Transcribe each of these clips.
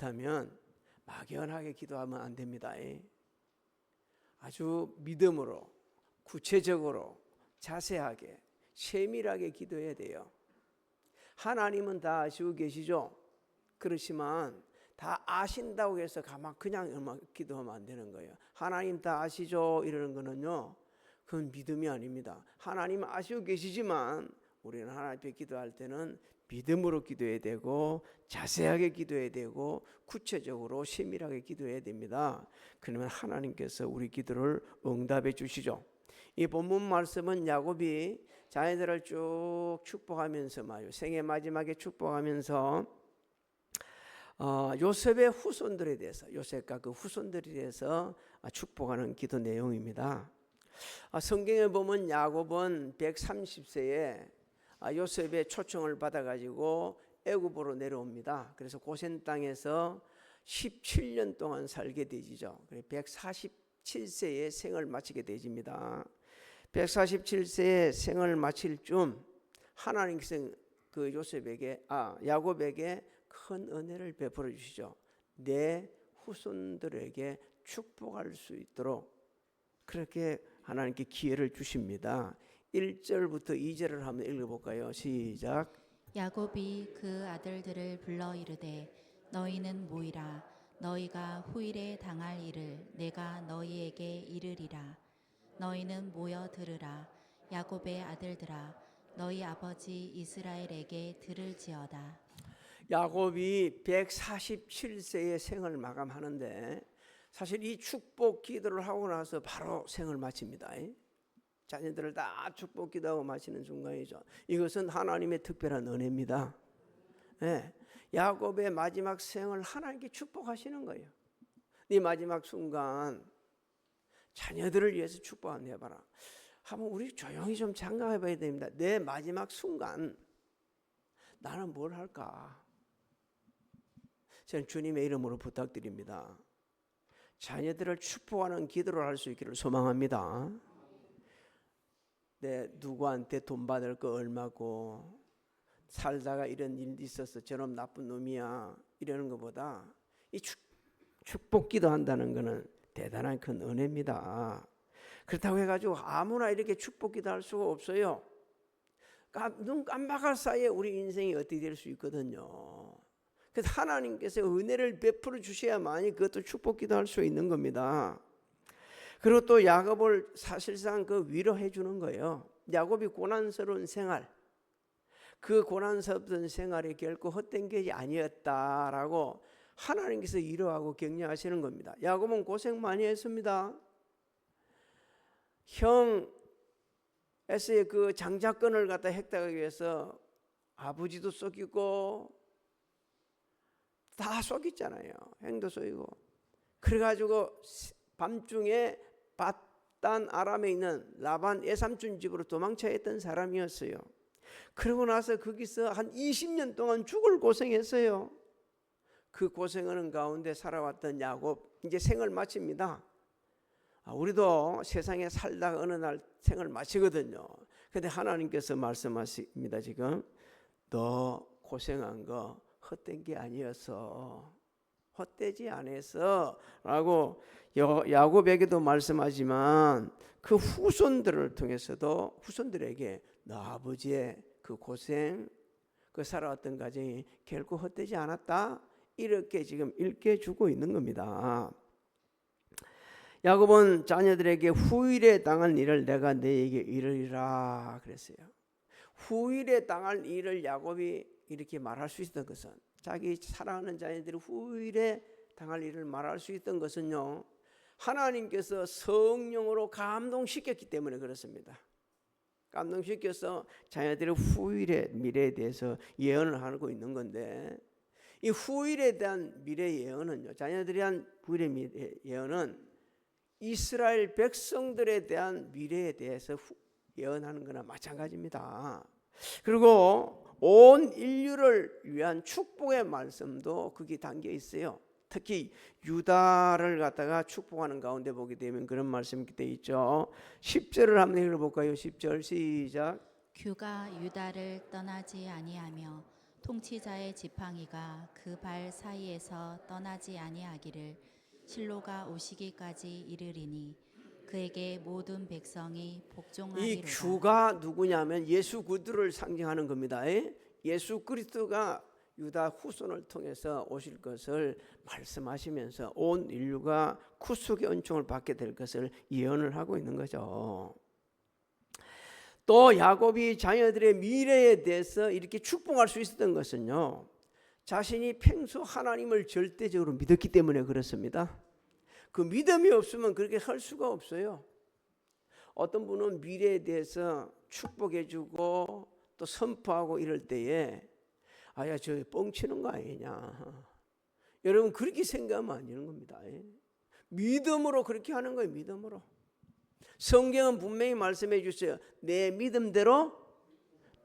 그렇다면 막연하게 기도하면 안 됩니다. 아주 믿음으로 구체적으로 자세하게 세밀하게 기도해야 돼요. 하나님은 다 아시고 계시죠? 그렇지만 다 아신다고 해서 그냥 기도하면 안 되는 거예요. 하나님 다 아시죠? 이러는 거는요, 그건 믿음이 아닙니다. 하나님 아시고 계시지만 우리는 하나님 앞에 기도할 때는 믿음으로 기도해야 되고 자세하게 기도해야 되고 구체적으로 세밀하게 기도해야 됩니다. 그러면 하나님께서 우리 기도를 응답해 주시죠. 이 본문 말씀은 야곱이 자녀들을 쭉 축복하면서 생애 마지막에 축복하면서 요셉의 후손들에 대해서, 요셉과 그 후손들에 대해서 축복하는 기도 내용입니다. 성경에 보면 야곱은 130세에 요셉의 초청을 받아가지고 애굽으로 내려옵니다. 그래서 고센 땅에서 17년 동안 살게 되지죠. 147세에 생을 마치게 되집니다. 147세에 생을 마칠 쯤 하나님께서 그 야곱에게 큰 은혜를 베풀어 주시죠. 내 후손들에게 축복할 수 있도록 그렇게 하나님께 기회를 주십니다. 1절부터 2절을 한번 읽어볼까요? 시작. 야곱이 그 아들들을 불러 이르되 너희는 모이라. 너희가 후일에 당할 일을 내가 너희에게 이르리라. 너희는 모여 들으라. 야곱의 아들들아, 너희 아버지 이스라엘에게 들을지어다. 야곱이 147세의 생을 마감하는데 사실 이 축복 기도를 하고 나서 바로 생을 마칩니다. 자녀들을 다 축복 기도하고 마치는 순간이죠. 이것은 하나님의 특별한 은혜입니다. 야곱의 마지막 생을 하나님께 축복하시는 거예요. 네 마지막 순간 자녀들을 위해서 축복 한번 해봐라. 한번 우리 조용히 좀 생각해 봐야 됩니다. 내 마지막 순간 나는 뭘 할까? 저는 주님의 이름으로 부탁드립니다. 자녀들을 축복하는 기도를 할 수 있기를 소망합니다. 내 누구한테 돈 받을 거 얼마고 살다가 이런 일이 있어서 저놈 나쁜 놈이야 이러는 것보다 이 축복 기도한다는 것은 대단한 큰 은혜입니다. 그렇다고 해가지고 아무나 이렇게 축복 기도할 수가 없어요. 눈 깜박할 사이에 우리 인생이 어떻게 될 수 있거든요. 그래서 하나님께서 은혜를 베풀어 주셔야만이 그것도 축복 기도할 수 있는 겁니다. 그리고 또 야곱을 사실상 그 위로해 주는 거예요. 야곱이 고난스러운 생활, 그 고난스러운 생활이 결코 헛된 게 아니었다라고 하나님께서 위로하고 격려하시는 겁니다. 야곱은 고생 많이 했습니다. 형 에서의 그 장자권을 갖다 획득하기 위해서 아버지도 속이고 다 속였잖아요. 형도 속이고. 그래가지고 밤중에 밧단 아람에 있는 라반 외삼촌 집으로 도망쳐야 했던 사람이었어요. 그러고 나서 거기서 한 20년 동안 죽을 고생했어요. 그 고생하는 가운데 살아왔던 야곱, 이제 생을 마칩니다. 우리도 세상에 살다가 어느 날 생을 마치거든요. 그런데 하나님께서 말씀하십니다. 지금 너 고생한 거 헛된 게 아니었어. 헛되지 않아서 라고 야곱에게도 말씀하지만 그 후손들을 통해서도 후손들에게 너 아버지의 그 고생, 그 살아왔던 과정이 결코 헛되지 않았다. 이렇게 지금 일깨주고 있는 겁니다. 야곱은 자녀들에게 후일에 당할 일을 내가 너에게 이르리라 그랬어요. 후일에 당할 일을 야곱이 이렇게 말할 수 있었던 것은, 자기 사랑하는 자녀들이 후일에 당할 일을 말할 수 있던 것은요, 하나님께서 성령으로 감동시켰기 때문에 그렇습니다. 감동시켜서 자녀들의 후일의 미래에 대해서 예언을 하고 있는 건데, 이 후일에 대한 미래 예언은요, 자녀들에 대한 후일의 미래 예언은 이스라엘 백성들에 대한 미래에 대해서 예언하는 거나 마찬가지입니다. 그리고 온 인류를 위한 축복의 말씀도 거기 담겨 있어요. 특히 유다를 갖다가 축복하는 가운데 보게 되면 그런 말씀이 되어 있죠. 10절을 한번 읽어볼까요? 10절 시작. 규가 유다를 떠나지 아니하며 통치자의 지팡이가 그 발 사이에서 떠나지 아니하기를 실로가 오시기까지 이르리니 그에게 모든 백성이 이 복종하리로다. 주가 누구냐면 예수 그리스도를 상징하는 겁니다. 예수 그리스도가 유다 후손을 통해서 오실 것을 말씀하시면서 온 인류가 구속의 은총을 받게 될 것을 예언을 하고 있는 거죠. 또 야곱이 자녀들의 미래에 대해서 이렇게 축복할 수 있었던 것은요, 자신이 평소 하나님을 절대적으로 믿었기 때문에 그렇습니다. 그 믿음이 없으면 그렇게 할 수가 없어요. 어떤 분은 미래에 대해서 축복해주고 또 선포하고 이럴 때에 아야 저 뻥치는 거 아니냐, 여러분 그렇게 생각하면 안 되는 겁니다. 믿음으로 그렇게 하는 거예요. 믿음으로. 성경은 분명히 말씀해 주세요. 내 믿음대로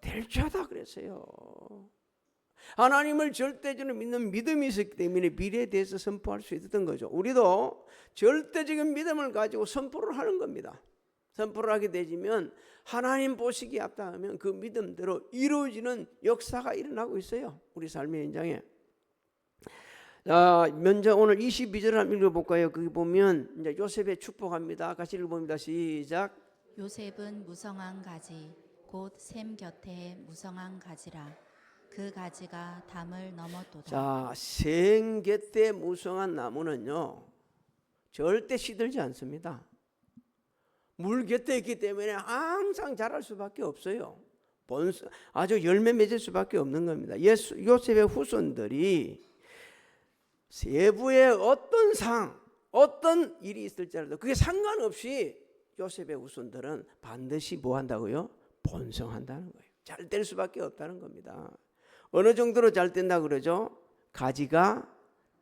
될 자다 그랬어요. 하나님을 절대적으로 믿는 믿음이 있었기 때문에 미래에 대해서 선포할 수 있었던 거죠. 우리도 절대적인 믿음을 가지고 선포를 하는 겁니다. 선포를 하게 되면 하나님 보시기에 합당하면 그 믿음대로 이루어지는 역사가 일어나고 있어요. 우리 삶의 현장에. 먼저 오늘 22절 한번 읽어볼까요? 거기 보면 이제 요셉의 축복합니다. 같이 읽어봅니다. 시작. 요셉은 무성한 가지 곧 샘 곁에 무성한 가지라. 그 가지가 담을 넘었도다. 자, 샘 곁에 무성한 나무는요 절대 시들지 않습니다. 물 곁에 있기 때문에 항상 자랄 수밖에 없어요. 아주 열매 맺을 수밖에 없는 겁니다. 요셉의 후손들이 세부의 어떤 어떤 일이 있을지라도 그게 상관없이 요셉의 후손들은 반드시 뭐 한다고요? 번성한다는 거예요. 잘 될 수밖에 없다는 겁니다. 어느 정도로 잘 된다 그러죠? 가지가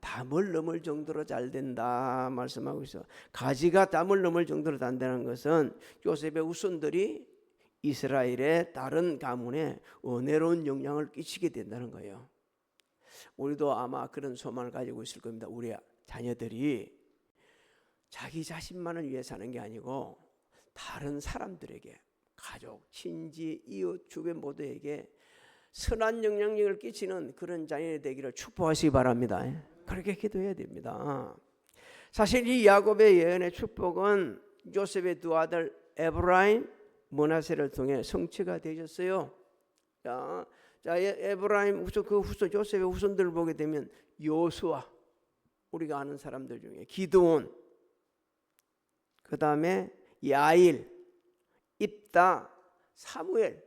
담을 넘을 정도로 잘 된다 말씀하고 있어. 가지가 담을 넘을 정도로 단다는 것은 요셉의 후손들이 이스라엘의 다른 가문에 은혜로운 영향을 끼치게 된다는 거예요. 우리도 아마 그런 소망을 가지고 있을 겁니다. 우리 자녀들이 자기 자신만을 위해 사는 게 아니고 다른 사람들에게, 가족, 친지, 이웃, 주변 모두에게 선한 영향력을 끼치는 그런 자녀이 되기를 축복하시기 바랍니다. 그렇게 기도해야 됩니다. 사실 이 야곱의 예언의 축복은 요셉의 두 아들 에브라임, 므낫세를 통해 성취가 되셨어요. 자, 에브라임 후손, 그 후손 요셉의 후손들을 보게 되면 요수아, 우리가 아는 사람들 중에 기드온, 그 다음에 야일, 입다, 사무엘,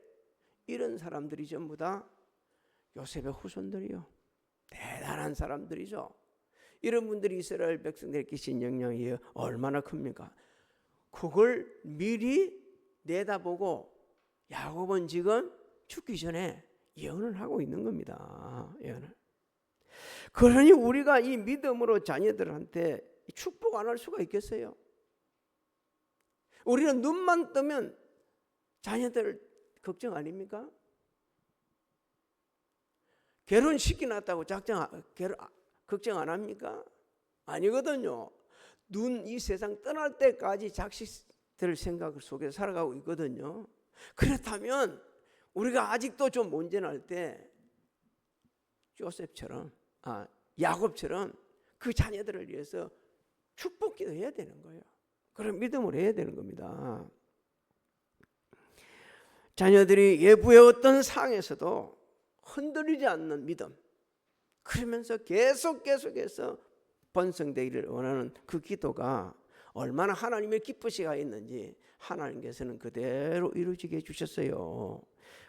이런 사람들이 전부 다 요셉의 후손들이요. 대단한 사람들이죠. 이런 분들이 이스라엘 백성들에게 끼친 영향이 얼마나 큽니까? 그걸 미리 내다보고 야곱은 지금 죽기 전에 예언을 하고 있는 겁니다. 예언을. 그러니 우리가 이 믿음으로 자녀들한테 축복 안 할 수가 있겠어요? 우리는 눈만 뜨면 자녀들 걱정 아닙니까? 결혼시켜놨다고 걱정 안 합니까? 아니거든요. 이 세상 떠날 때까지 자식들 생각 속에 살아가고 있거든요. 그렇다면 우리가 아직도 좀 온전할 때 야곱처럼 그 자녀들을 위해서 축복기도 해야 되는 거예요. 그런 믿음으로 해야 되는 겁니다. 자녀들이 외부의 어떤 상황에서도 흔들리지 않는 믿음, 그러면서 계속해서 번성되기를 원하는 그 기도가 얼마나 하나님의 기쁘시가 있는지 하나님께서는 그대로 이루어지게 해주셨어요.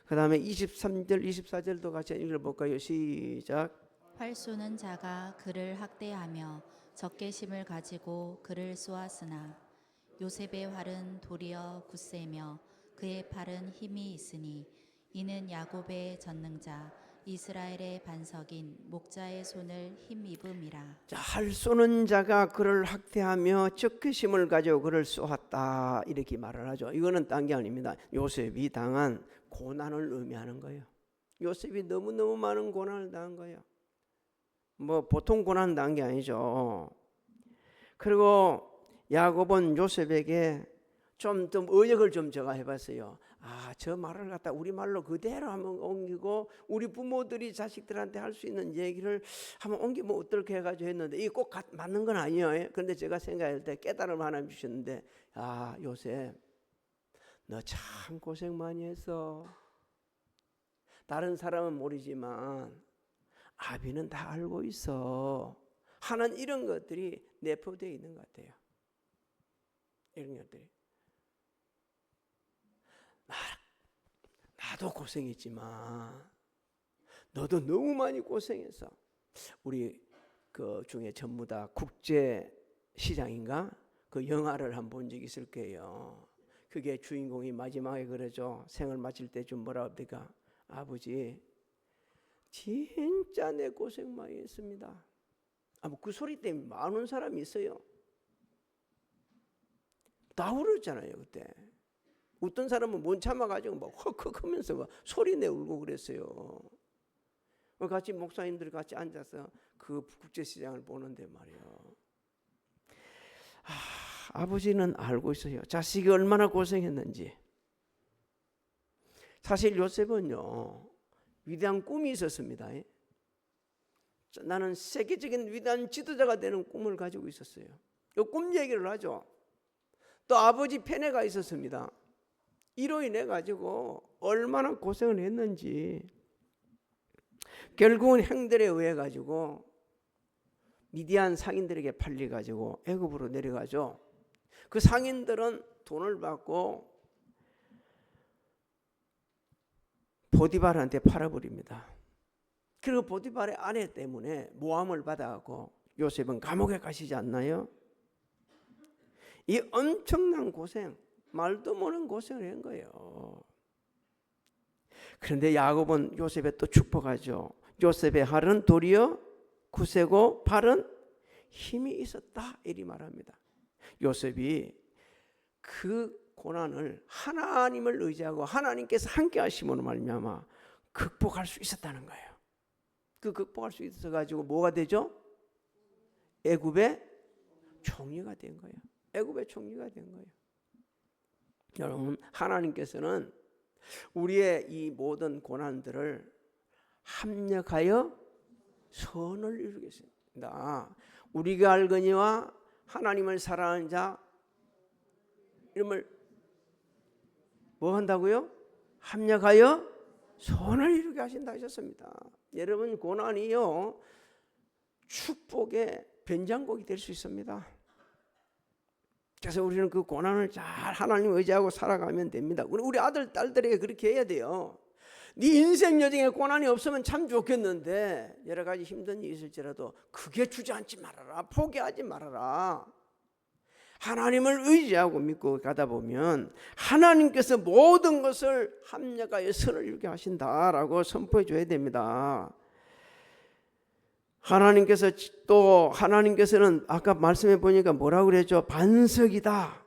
그 다음에 23절 24절도 같이 읽어볼까요? 시작. 활 쏘는 자가 그를 학대하며 적개심을 가지고 그를 쏘았으나 요셉의 활은 도리어 굳세며 그의 팔은 힘이 있으니 이는 야곱의 전능자 이스라엘의 반석인 목자의 손을 힘입음이라. 자, 활 쏘는 자가 그를 학대하며 적개심을 가지고 그를 쏘았다, 이렇게 말을 하죠. 이거는 딴 게 아닙니다. 요셉이 당한 고난을 의미하는 거예요. 요셉이 너무너무 많은 고난을 당한 거예요. 뭐 보통 고난 당한 게 아니죠. 그리고 야곱은 요셉에게 좀 의역을 좀 제가 해봤어요. 저 말을 갖다 우리말로 그대로 한번 옮기고 우리 부모들이 자식들한테 할 수 있는 얘기를 한번 옮기면 어떨까 해가지고 했는데 이게 꼭 맞는 건 아니에요. 그런데 제가 생각할 때 깨달음을 하나 주셨는데, 요셉 너 참 고생 많이 했어. 다른 사람은 모르지만 아비는 다 알고 있어 하는 이런 것들이 내포되어 있는 것 같아요. 이런 것들이. 나도 고생했지만 너도 너무 많이 고생했어. 우리 그 중에 전부 다 국제 시장인가 그 영화를 한 번 본 적이 있을 거예요. 그게 주인공이 마지막에 그러죠. 생을 마칠 때쯤 뭐라 합니까? 아버지 진짜 내 고생 많이 했습니다. 그 소리 때문에 많은 사람이 있어요. 다 울었잖아요 그때. 어떤 사람은 못 참아가지고 막 헉헉하면서 막 소리 내 울고 그랬어요. 같이 목사님들 같이 앉아서 그 국제시장을 보는데 말이에요. 아버지는 알고 있어요. 자식이 얼마나 고생했는지. 사실 요셉은요 위대한 꿈이 있었습니다. 나는 세계적인 위대한 지도자가 되는 꿈을 가지고 있었어요. 이 꿈 얘기를 하죠. 또 아버지 팬회가 있었습니다. 이로 인해 가지고 얼마나 고생을 했는지. 결국은 형들에 의해 가지고 미디안 상인들에게 팔려 가지고 애굽으로 내려가죠. 그 상인들은 돈을 받고 보디발한테 팔아버립니다. 그리고 보디발의 아내 때문에 모함을 받아갖고 요셉은 감옥에 가시지 않나요? 이 엄청난 고생, 말도 못하는 고생을 한 거예요. 그런데 야곱은 요셉에 또 축복하죠. 요셉의 할은 도리어 굳세고 발은 힘이 있었다 이리 말합니다. 요셉이 그 고난을 하나님을 의지하고 하나님께서 함께 하심으로 말미암아 극복할 수 있었다는 거예요. 그 극복할 수 있어 가지고 뭐가 되죠? 애굽의 총리가 된 거예요. 애굽의 총리가 된 거예요. 여러분, 하나님께서는 우리의 이 모든 고난들을 합력하여 선을 이루겠습니다. 우리가 알거니와 하나님을 사랑하는 자 이름을 뭐 한다고요? 합력하여 선을 이루게 하신다 하셨습니다. 여러분, 고난이요 축복의 변장곡이 될 수 있습니다. 그래서 우리는 그 고난을 잘 하나님 의지하고 살아가면 됩니다. 우리 아들 딸들에게 그렇게 해야 돼요. 네 인생 여정에 고난이 없으면 참 좋겠는데 여러 가지 힘든 일이 있을지라도 크게 주저앉지 말아라. 포기하지 말아라. 하나님을 의지하고 믿고 가다 보면 하나님께서 모든 것을 합력하여 선을 이루게 하신다라고 선포해 줘야 됩니다. 하나님께서는 아까 말씀해 보니까 뭐라고 그랬죠? 반석이다.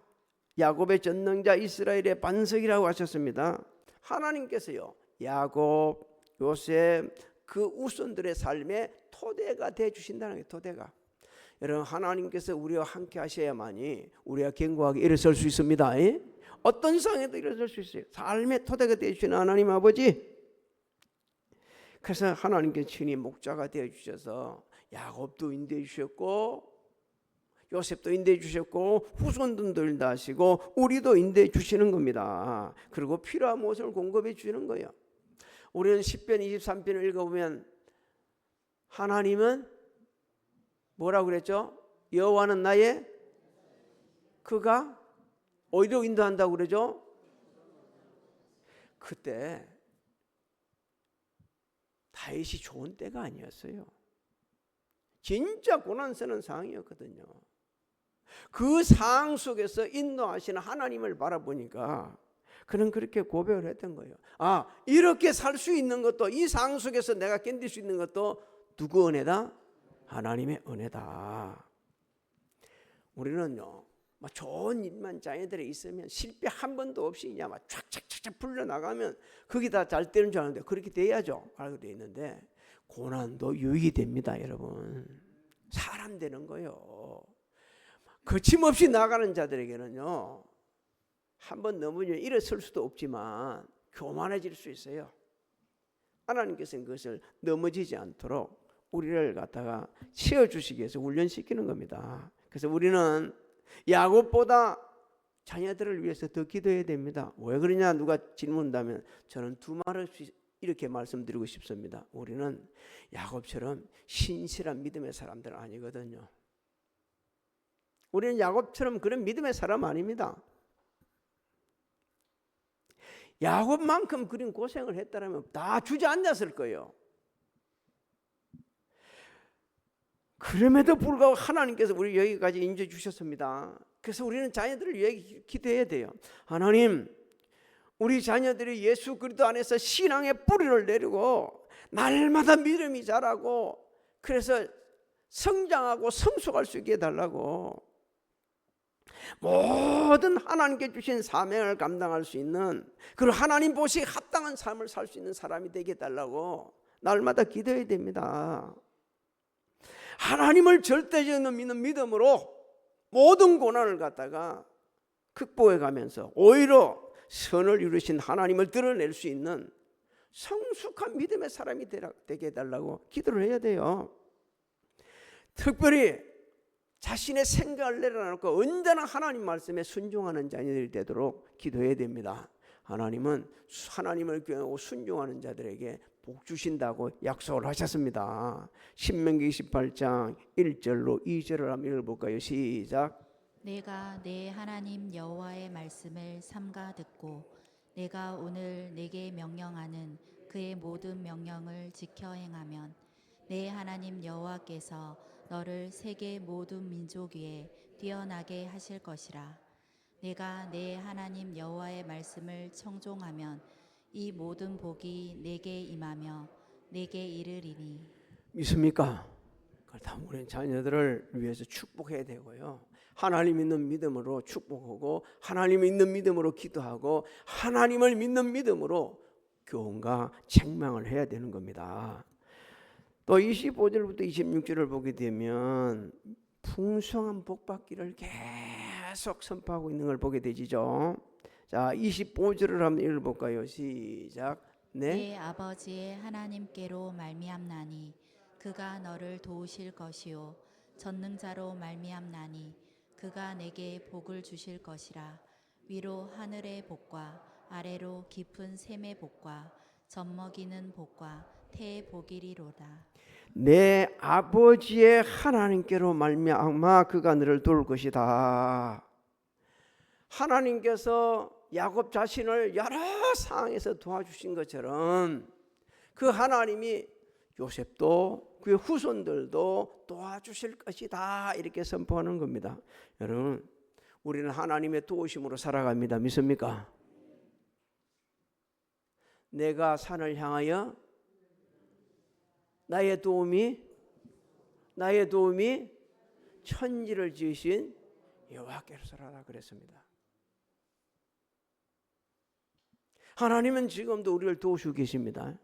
야곱의 전능자 이스라엘의 반석이라고 하셨습니다. 하나님께서요 야곱, 요셉 그 후손들의 삶의 토대가 돼 주신다는 거예요. 토대가. 여러분, 하나님께서 우리와 함께 하셔야만이 우리가 견고하게 일어설 수 있습니다. 어떤 상황에도 일어설 수 있어요. 삶의 토대가 돼 주시는 하나님 아버지. 그래서 하나님께 친히 목자가 되어 주셔서 야곱도 인도해 주셨고 요셉도 인도해 주셨고 후손들도 하시고 우리도 인도해 주시는 겁니다. 그리고 필요한 모습을 공급해 주시는 거예요. 우리는 10편 23편을 읽어보면 하나님은 뭐라고 그랬죠? 여호와는 나의 그가 어디로 인도한다고 그러죠? 그때 다윗이 좋은 때가 아니었어요. 진짜 고난스러운 상황이었거든요. 그 상황 속에서 인도하시는 하나님을 바라보니까 그는 그렇게 고백을 했던 거예요. 이렇게 살 수 있는 것도, 이 상황 속에서 내가 견딜 수 있는 것도 누구 은혜다? 하나님의 은혜다. 우리는요 좋은 일만 자녀들에 있으면 실패 한 번도 없이 그냥 막 촥촥촥 풀려나가면 그게 다 잘 되는 줄 아는데 그렇게 돼야죠. 알고 돼 있는데 고난도 유익이 됩니다. 여러분, 사람 되는 거예요. 거침없이 나가는 자들에게는요 한번 넘어지면 일어설 수도 없지만 교만해질 수 있어요. 하나님께서는 그것을 넘어지지 않도록 우리를 갖다가 채워주시기 위해서 훈련시키는 겁니다. 그래서 우리는 야곱보다 자녀들을 위해서 더 기도해야 됩니다. 왜 그러냐 누가 질문한다면 저는 두말을 이렇게 말씀드리고 싶습니다. 우리는 야곱처럼 신실한 믿음의 사람들은 아니거든요. 우리는 야곱처럼 그런 믿음의 사람 아닙니다. 야곱만큼 그런 고생을 했다면 다 주저앉았을 거예요. 그럼에도 불구하고 하나님께서 우리 여기까지 인도해 주셨습니다. 그래서 우리는 자녀들을 위해 기도해야 돼요. 하나님, 우리 자녀들이 예수 그리스도 안에서 신앙의 뿌리를 내리고 날마다 믿음이 자라고 그래서 성장하고 성숙할 수 있게 해달라고, 모든 하나님께 주신 사명을 감당할 수 있는, 그리고 하나님 보시기에 합당한 삶을 살 수 있는 사람이 되게 해달라고 날마다 기도해야 됩니다. 하나님을 절대적으로 믿는 믿음으로 모든 고난을 갖다가 극복해 가면서 오히려 선을 이루신 하나님을 드러낼 수 있는 성숙한 믿음의 사람이 되게 해달라고 기도를 해야 돼요. 특별히 자신의 생각을 내려놓고 언제나 하나님 말씀에 순종하는 자녀들이 되도록 기도해야 됩니다. 하나님은 하나님을 경외하고 순종하는 자들에게 복 주신다고 약속을 하셨습니다. 신명기 28장 1절로 2절을 한번 읽어볼까요? 시작. 내가 내 하나님 여호와의 말씀을 삼가 듣고 내가 오늘 내게 명령하는 그의 모든 명령을 지켜 행하면 내 하나님 여호와께서 너를 세계 모든 민족 위에 뛰어나게 하실 것이라. 내가 내 하나님 여호와의 말씀을 청종하면 이 모든 복이 내게 임하며 내게 이르리니. 믿습니까? 그렇다면 우리 자녀들을 위해서 축복해야 되고요. 하나님 있는 믿음으로 축복하고 하나님 있는 믿음으로 기도하고 하나님을 믿는 믿음으로 교훈과 책망을 해야 되는 겁니다. 또 25절부터 26절을 보게 되면 풍성한 복받기를 계속 선포하고 있는 걸 보게 되지죠. 자, 25절을 한번 읽어볼까요? 시작. 내 아버지의 하나님께로 말미암나니 그가 너를 도우실 것이요 전능자로 말미암나니 그가 내게 복을 주실 것이라. 위로 하늘의 복과 아래로 깊은 샘의 복과 젖먹이는 복과 태의 복이리로다. 내 아버지의 하나님께로 말미암아 그가 너를 도울 것이다. 하나님께서 야곱 자신을 여러 상황에서 도와주신 것처럼 그 하나님이 요셉도 그의 후손들도 도와주실 것이다, 이렇게 선포하는 겁니다. 여러분, 우리는 하나님의 도우심으로 살아갑니다. 믿습니까? 내가 산을 향하여 나의 도움이 천지를 지으신 여호와께로서라 그랬습니다. 하나님은 지금도 우리를 도우시고 계십니다.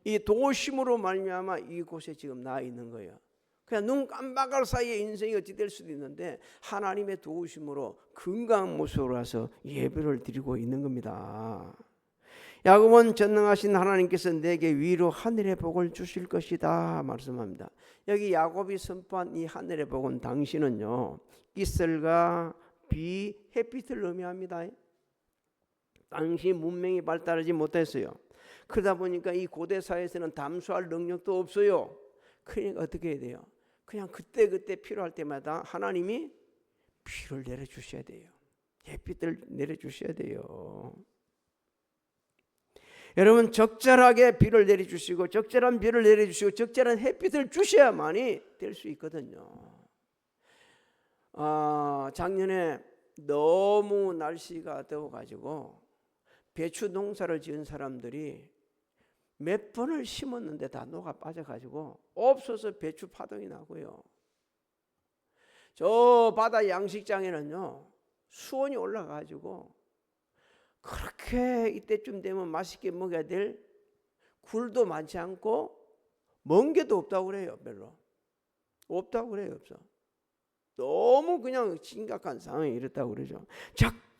이 도우심으로 말미암아 이곳에 지금 나 있는 거예요. 그냥 눈 깜박할 사이에 인생이 어찌 될 수도 있는데 하나님의 도우심으로 건강한 모습으로 와서 예배를 드리고 있는 겁니다. 야곱은 전능하신 하나님께서 내게 위로 하늘의 복을 주실 것이다 말씀합니다. 여기 야곱이 선포한 이 하늘의 복은 당시는요, 이슬과 비, 햇빛을 의미합니다. 당시 문명이 발달하지 못했어요. 그러다 보니까 이 고대 사회에서는 담수할 능력도 없어요. 그러니까 어떻게 해야 돼요? 그냥 그때그때 필요할 때마다 하나님이 비를 내려주셔야 돼요. 햇빛을 내려주셔야 돼요. 여러분, 적절하게 비를 내려주시고 적절한 비를 내려주시고 적절한 햇빛을 주셔야만이 될 수 있거든요. 작년에 너무 날씨가 더워가지고 배추 농사를 지은 사람들이 몇 번을 심었는데 다 녹아 빠져가지고 없어서 배추 파동이 나고요. 저 바다 양식장에는요, 수온이 올라가가지고 그렇게 이때쯤 되면 맛있게 먹어야 될 굴도 많지 않고 멍게도 없다고 그래요. 별로 없다고 그래요. 없어. 너무 그냥 심각한 상황이 이렇다고 그러죠.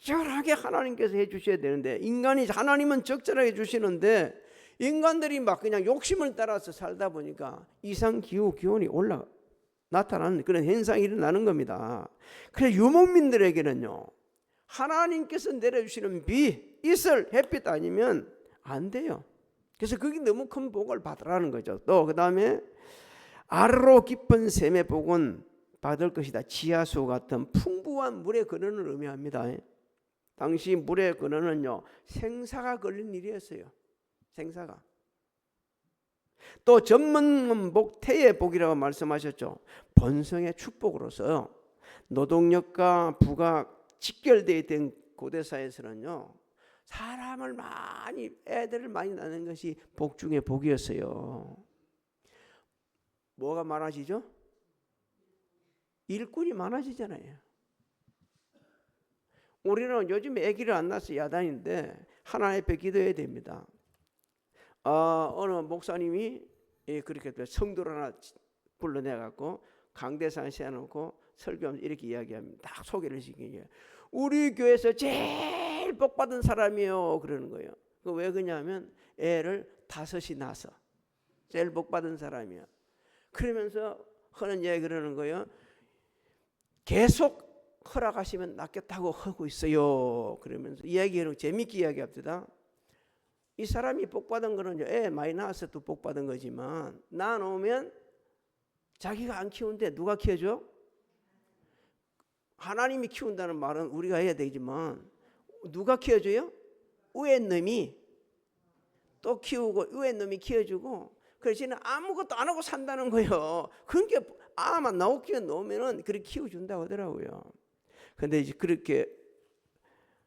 적절하게 하나님께서 해주셔야 되는데, 인간이 하나님은 적절하게 주시는데 인간들이 막 그냥 욕심을 따라서 살다 보니까 이상기후 기온이 나타나는 그런 현상이 일어나는 겁니다. 그래서 유목민들에게는요, 하나님께서 내려주시는 비, 이슬, 햇빛 아니면 안 돼요. 그래서 그게 너무 큰 복을 받으라는 거죠. 또 그 다음에 아르로 깊은 샘의 복은 받을 것이다. 지하수 같은 풍부한 물의 근원을 의미합니다. 당시 물의 근원은요, 생사가 걸린 일이었어요. 생사가. 또 전문은 복, 태의 복이라고 말씀하셨죠. 번성의 축복으로서 노동력과 부가 직결되어 있던 고대사에서는요, 사람을 많이, 애들을 많이 낳는 것이 복 중에 복이었어요. 뭐가 많아지죠? 일꾼이 많아지잖아요. 우리는 요즘 아기를 안 낳아서 야단인데 하나님 앞에 기도해야 됩니다. 어느 목사님이 그렇게 성도를 하나 불러내갖고 강대상에 세워놓고 설교하면서 이렇게 이야기합니다. 딱 소개를 시키는 우리 교회에서 제일 복받은 사람이요 그러는 거예요. 왜 그러냐면 애를 5이 낳아서 제일 복받은 사람이야. 그러면서 하는 얘기 그러는 거예요. 계속 허락하시면 낫겠다고 하고 있어요. 그러면서 이야기하는 재밌게 이야기합니다. 이 사람이 복받은 거는 애 많이 낳아서 또 복받은 거지만 낳아놓으면 자기가 안 키우는데 누가 키워줘? 하나님이 키운다는 말은 우리가 해야 되지만 누가 키워줘요? 위에 놈이 또 키우고 위에 놈이 키워주고, 그래서 아무것도 안 하고 산다는 거예요. 그러니까 아만 나오기에 놓으면은 그렇게 키워준다고 하더라고요. 근데 이제 그렇게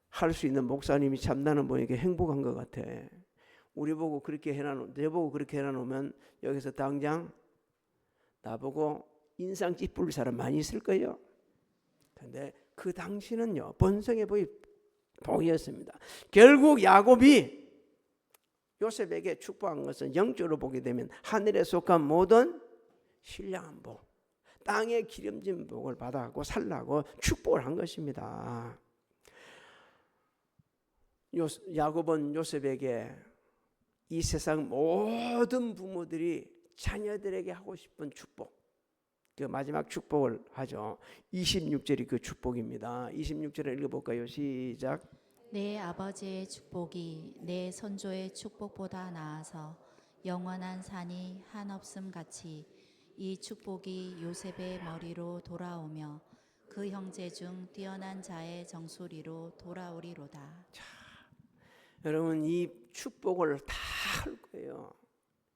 할 수 있는 목사님이 참 나는 보니까 행복한 것 같아. 우리 보고 그렇게 내 보고 그렇게 해놔놓으면 여기서 당장 나보고 인상 찌푸릴 사람 많이 있을 거예요. 근데 그 당시는요, 번성의 복이었습니다. 결국 야곱이 요셉에게 축복한 것은 영적으로 보게 되면 하늘에 속한 모든 신령한 복, 땅에 기름진 복을 받아갖고 살라고 축복을 한 것입니다. 야곱은 요셉에게 이 세상 모든 부모들이 자녀들에게 하고 싶은 축복, 그 마지막 축복을 하죠. 26절이 그 축복입니다. 26절을 읽어볼까요? 시작. 내 아버지의 축복이 내 선조의 축복보다 나아서 영원한 산이 한없음 같이 이 축복이 요셉의 머리로 돌아오며 그 형제 중 뛰어난 자의 정수리로 돌아오리로다. 여러분, 이 축복을 다 할 거예요.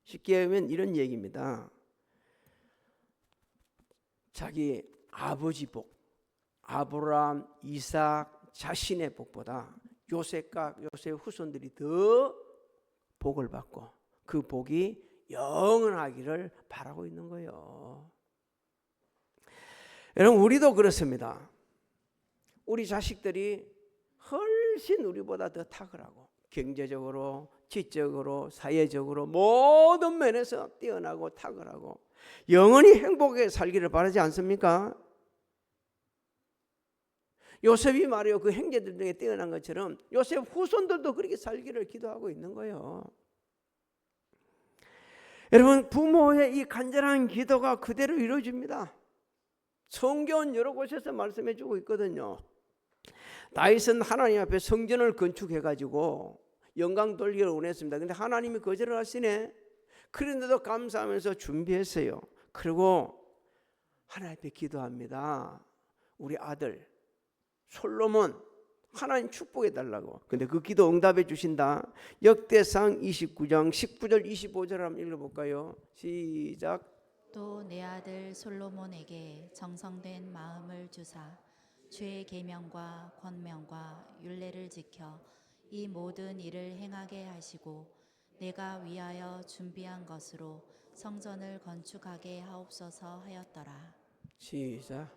쉽게 하면 이런 얘기입니다. 자기 아버지 복, 아브라함, 이삭 자신의 복보다 요셉과 요셉 후손들이 더 복을 받고 그 복이 영원하기를 바라고 있는 거예요. 여러분, 우리도 그렇습니다. 우리 자식들이 훨씬 우리보다 더 탁월하고 경제적으로, 지적으로, 사회적으로 모든 면에서 뛰어나고 탁월하고 영원히 행복하게 살기를 바라지 않습니까? 요셉이 말이요, 그 형제들 중에 뛰어난 것처럼 요셉 후손들도 그렇게 살기를 기도하고 있는 거예요. 여러분, 부모의 이 간절한 기도가 그대로 이루어집니다. 성경은 여러 곳에서 말씀해 주고 있거든요. 다윗은 하나님 앞에 성전을 건축해가지고 영광 돌리기를 원했습니다. 근데 하나님이 거절을 하시네. 그런데도 감사하면서 준비했어요. 그리고 하나님 앞에 기도합니다. 우리 아들 솔로몬 하나님 축복해 달라고. 근데 그 기도 응답해 주신다. 역대상 29장 19절 25절 한번 읽어볼까요? 시작. 또 내 아들 솔로몬에게 정성된 마음을 주사 주의 계명과 권명과 율례를 지켜 이 모든 일을 행하게 하시고 내가 위하여 준비한 것으로 성전을 건축하게 하옵소서 하였더라. 시작.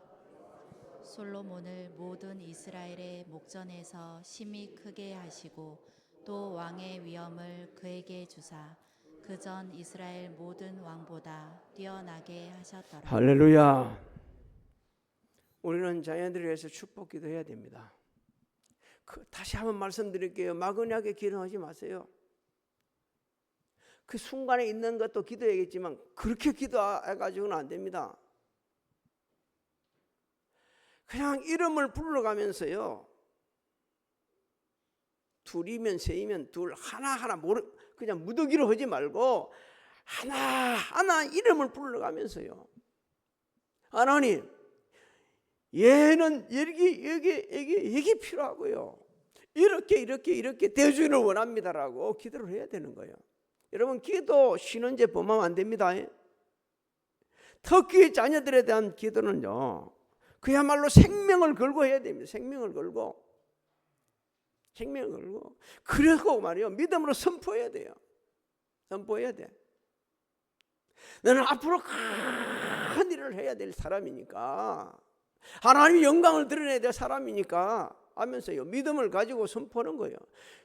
솔로몬을 모든 이스라엘의 목전에서 심히 크게 하시고 또 왕의 위엄을 그에게 주사 그전 이스라엘 모든 왕보다 뛰어나게 하셨더라. 할렐루야. 우리는 자녀들을 위해서 축복 기도해야 됩니다. 다시 한번 말씀드릴게요. 막연하게 기도하지 마세요. 그 순간에 있는 것도 기도해야겠지만 그렇게 기도해가지고는 안 됩니다. 그냥 이름을 불러가면서요. 둘이면 셋이면 둘, 하나하나 그냥 무더기로 하지 말고 하나하나 이름을 불러가면서요. 하나님, 얘는 여기 필요하고요. 이렇게 대주기를 원합니다라고 기도를 해야 되는 거예요. 여러분, 기도 쉬는 제 범하면 안 됩니다. 특히 자녀들에 대한 기도는요, 그야말로 생명을 걸고 해야 됩니다. 생명을 걸고. 그리고 말이요, 믿음으로 선포해야 돼요. 선포해야 돼. 너는 앞으로 큰 일을 해야 될 사람이니까, 하나님의 영광을 드러내야 될 사람이니까 하면서요, 믿음을 가지고 선포하는 거예요.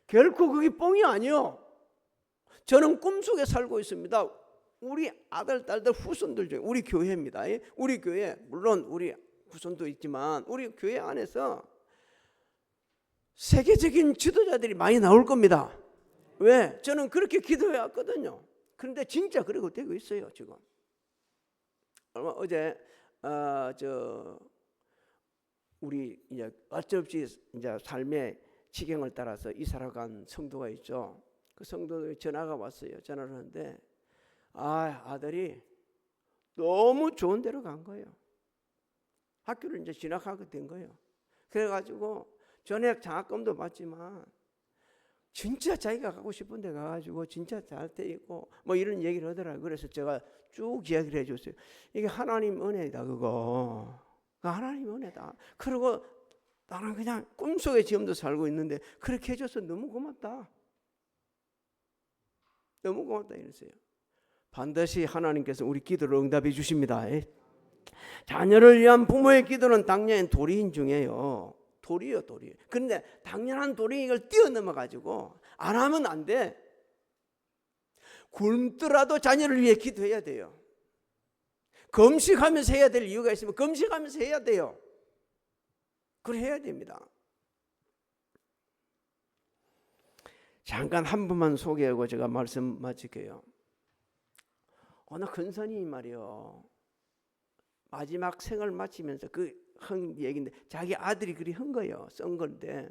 결코 그게 뻥이 아니요. 저는 꿈속에 살고 있습니다. 우리 아들, 딸들, 후손들 중에 우리 교회입니다. 우리 교회, 물론 우리 후손도 있지만 우리 교회 안에서 세계적인 지도자들이 많이 나올 겁니다. 왜? 저는 그렇게 기도해 왔거든요. 그런데 진짜 그러고 되고 있어요. 지금 어제 우리 이제 어쩔 수 없이 이제 삶의 지경을 따라서 이사를 간 성도가 있죠. 그 성도들이 전화가 왔어요. 전화를 하는데 아들이 너무 좋은 데로 간 거예요. 학교를 이제 진학하게 된 거예요. 그래가지고 전액 장학금도 받지만 진짜 자기가 가고 싶은 데 가가지고 진짜 잘 돼 있고 뭐 이런 얘기를 하더라고요. 그래서 제가 쭉 이야기를 해줬어요. 이게 하나님 은혜다 그거. 하나님 은혜다. 그리고 나는 그냥 꿈속에 지금도 살고 있는데 그렇게 해줘서 너무 고맙다. 너무 고맙다 이랬어요. 반드시 하나님께서 우리 기도를 응답해 주십니다. 자녀를 위한 부모의 기도는 당연히 도리인 중에요. 도리요. 그런데 당연한 도리 이걸 뛰어넘어 가지고 안 하면 안 돼. 굶더라도 자녀를 위해 기도해야 돼요. 금식하면서 해야 될 이유가 있으면 금식하면서 해야 돼요. 그래 해야 됩니다. 잠깐 한 분만 소개하고 제가 말씀 마칠게요. 어느 큰선이 말이요, 마지막 생을 마치면서 한 얘기인데 자기 아들이 그리 한 거예요. 쓴 건데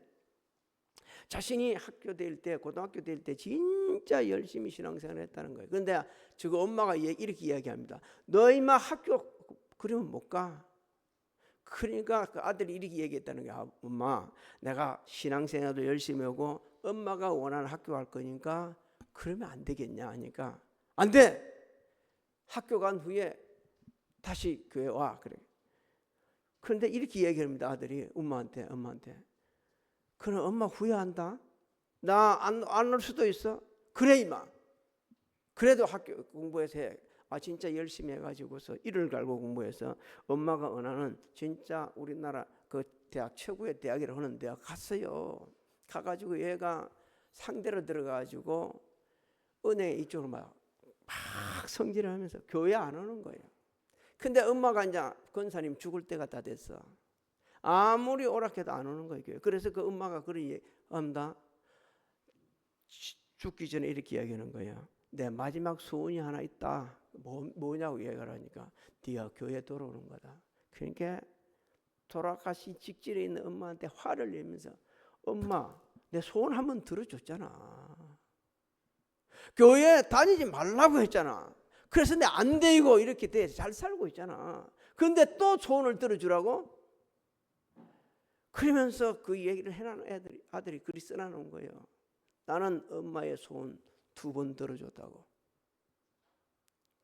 자신이 학교 다닐 때, 고등학교 다닐 때 진짜 열심히 신앙생활을 했다는 거예요. 그런데 저거 엄마가 이렇게 이야기합니다. 너 임마 학교 그러면 못 가. 그러니까 그 아들이 이렇게 얘기했다는 거야. 엄마, 내가 신앙생활도 열심히 하고 엄마가 원하는 학교 갈 거니까 그러면 안 되겠냐 하니까 안 돼. 학교 간 후에 다시 교회 와. 그래. 그런데 이렇게 얘기합니다. 아들이 엄마한테. 그럼 엄마 후회한다? 나 안 올 수도 있어? 그래 임마. 그래도 학교 공부해서 해. 진짜 열심히 해가지고서 이를 갈고 공부해서 엄마가 원하는 진짜 우리나라 그 대학 최고의 대학이라고 하는 대학 갔어요. 가가지고 얘가 상대로 들어가가지고 은행 이쪽으로 막 성질을 하면서 교회 안 오는 거예요. 근데 엄마가 이제 권사님 죽을 때가 다 됐어. 아무리 오락해도 안 오는 거예요. 그래서 그 엄마가 그런 얘기한다. 죽기 전에 이렇게 이야기하는 거예요. 내 마지막 소원이 하나 있다. 뭐냐고 얘기를 하니까 네가 교회 돌아오는 거다. 그러니까 돌아가신 직질에 있는 엄마한테 화를 내면서 엄마, 내 소원 한번 들어줬잖아. 교회 다니지 말라고 했잖아. 그래서 내 안 되고 이렇게 돼 잘 살고 있잖아. 그런데 또 소원을 들어주라고? 그러면서 그 얘기를 해놔는 아들이 글이 써놔놓은 거예요. 나는 엄마의 소원 2번 들어줬다고.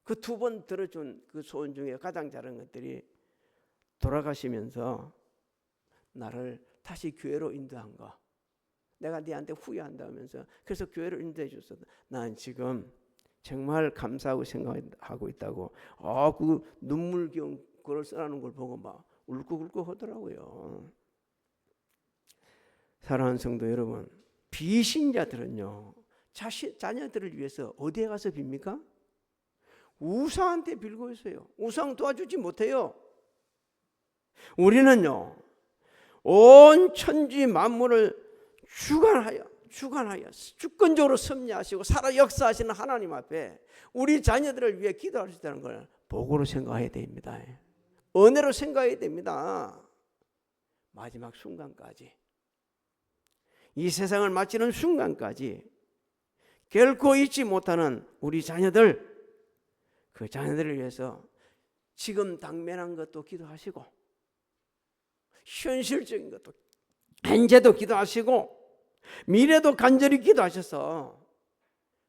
그 2번 들어준 그 소원 중에 가장 잘한 것들이 돌아가시면서 나를 다시 교회로 인도한 거. 내가 네한테 후회한다면서 그래서 교회로 인도해 줬어. 난 지금 정말 감사하고 생각하고 있다고. 그 눈물겨운 글을 써놓은 걸 보고 막 울컥울컥 하더라고요. 사랑하는 성도 여러분, 비신자들은요 자녀들을 위해서 어디에 가서 빕니까? 우상한테 빌고 있어요. 우상 도와주지 못해요. 우리는요 온 천지 만물을 주관하여 주권적으로 섭리하시고 살아 역사하시는 하나님 앞에 우리 자녀들을 위해 기도할 수 있다는 걸 복으로 생각해야 됩니다. 은혜로 생각해야 됩니다. 마지막 순간까지, 이 세상을 마치는 순간까지 결코 잊지 못하는 우리 자녀들, 그 자녀들을 위해서 지금 당면한 것도 기도하시고 현실적인 것도 현재도 기도하시고 미래도 간절히 기도하셔서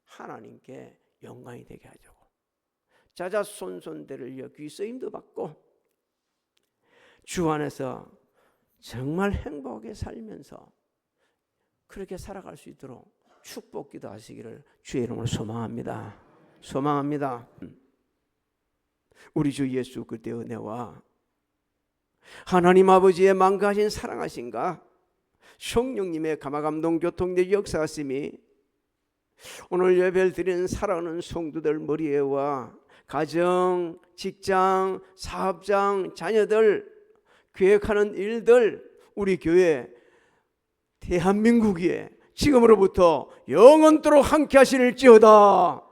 하나님께 영광이 되게 하자고, 자자손손들을 위해 귀 쓰임도 받고 주 안에서 정말 행복하게 살면서 그렇게 살아갈 수 있도록 축복 기도하시기를 주의 이름으로 소망합니다. 소망합니다. 우리 주 예수 그리스도의 은혜와 하나님 아버지의 만가하신 사랑하신가 성령님의 감화감동 교통의 역사하심이 오늘 예배를 드리는 사랑하는 성도들 머리에와 가정, 직장, 사업장, 자녀들, 계획하는 일들, 우리 교회, 대한민국 위에 지금으로부터 영원토록 함께 하실지어다.